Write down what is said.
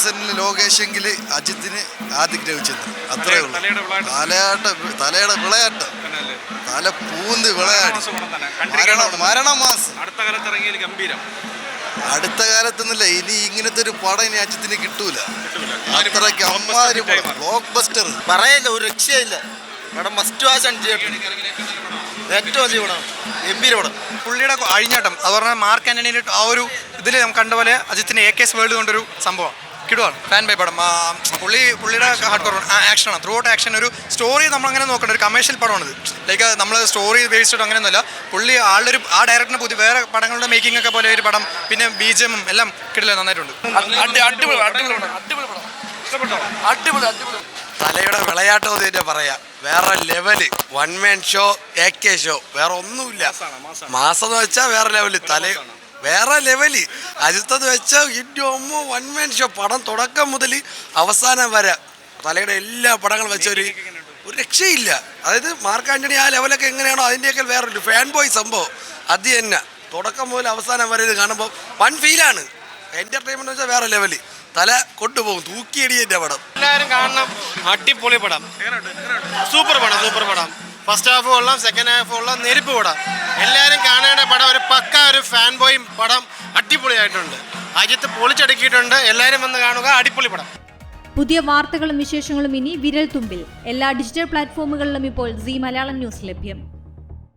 സീസണിൽ ലോകേഷെങ്കിൽ അജിത്തിന് ആദ്യം ഗ്രഹിച്ചത് അത്രേ ഉള്ളൂ. തലയുടെ വിളയാട്ടം, തല പൂന്ത് വിളയാടി മരണമാസം. അടുത്ത കാലത്തൊന്നുമില്ല, ഇനി ഇങ്ങനത്തെ ഒരു പടം ഇനി അജിത്തിന് കിട്ടൂല. അത്രയ്ക്ക് അമ്മാതിരി ബ്ലോക്ക് ബസ്റ്റർ പറയില്ല, ഒരു രക്ഷയില്ല. പടം മസ്റ്റ് വാച്ച് ആണ് തിയേറ്ററിൽ. ഏറ്റവും വലിയ പടം, ഗംഭീര പടം. പുള്ളിയുടെ അഴിഞ്ഞാട്ടം അത് പറഞ്ഞാൽ മാർക്ക് ആന്റണിയുടെ ആ ഒരു ഇതിൽ നമുക്ക് കണ്ട പോലെ അജിത്തിന് AKS വേൾഡ് കൊണ്ടൊരു സംഭവം കിടുവാണ്. ഫാൻ ബൈ പടം. പുള്ളിയുടെ ഹാർഡ് കോർ ആക്ഷനാണ്, ത്രൂ ഔട്ട് ആക്ഷൻ. ഒരു സ്റ്റോറി നമ്മളങ്ങനെ നോക്കേണ്ട ഒരു കമേഴ്ഷ്യൽ പടമാണിത്. ലൈക്ക് നമ്മൾ സ്റ്റോറി ബേസ്ഡ് അങ്ങനെയൊന്നുമല്ല. പുള്ളി ആളൊരു ആ ഡയറക്ടറിന് പുതിയ വേറെ പടങ്ങളുടെ മേക്കിംഗ് ഒക്കെ പോലെ ഒരു പടം, പിന്നെ BGM എല്ലാം കിടില നന്നായിട്ടുണ്ട്. തലയുടെ വിളയാട്ടം തന്നെ പറയാം. വേറെ level, one man show, AK show, വേറെ ഒന്നുമില്ല. മാസം എന്ന് വെച്ചാൽ വേറെ ലെവല്, വേറെ ലെവല്. അജിത്തെന്ന് വെച്ചാൽ ഇന്ത്യ വൺ മാൻ ഷോ. പടം തുടക്കം മുതൽ അവസാനം വരെ തലയുടെ എല്ലാ പടങ്ങളും വെച്ച ഒരു രക്ഷയില്ല. അതായത് മാർക്ക് ആന്റണി ആ ലെവലൊക്കെ എങ്ങനെയാണോ അതിൻ്റെയൊക്കെ വേറൊരു ഫാൻ ബോയ് സംഭവം അത് തന്നെ. തുടക്കം മുതൽ അവസാനം വരെ ഇത് കാണുമ്പോൾ വൺ ഫീലാണ്. എൻ്റർടൈൻമെൻറ്റ് വെച്ചാൽ വേറെ ലെവല്. തല കൊണ്ടുപോകും, തൂക്കിയടി എൻ്റെ പടം. എല്ലാവരും കാണണം, അടിപൊളി പടം, സൂപ്പർ പടം, സൂപ്പർ പടം. ഫസ്റ്റ് ഹാഫ് കൊള്ളാം, സെക്കൻഡ് ഹാഫ് കൊള്ളാം, നെരുപ്പ് പടം. എല്ലാവരും കാണേണ്ട പടം, ഒരു പക്ക ഒരു ഫാൻ ബോയ് പടം, അടിപൊളിയായിട്ടുണ്ട്. അജിത്ത് പൊളിച്ചടുക്കിയിട്ടുണ്ട്, എല്ലാവരും വന്ന് കാണുക, അടിപൊളി പടം. പുതിയ വാർത്തകളും വിശേഷങ്ങളും ഇനി വിരൽ തുമ്പിൽ. എല്ലാ ഡിജിറ്റൽ പ്ലാറ്റ്ഫോമുകളിലും ഇപ്പോൾ സീ മലയാളം ന്യൂസ് ലഭ്യം.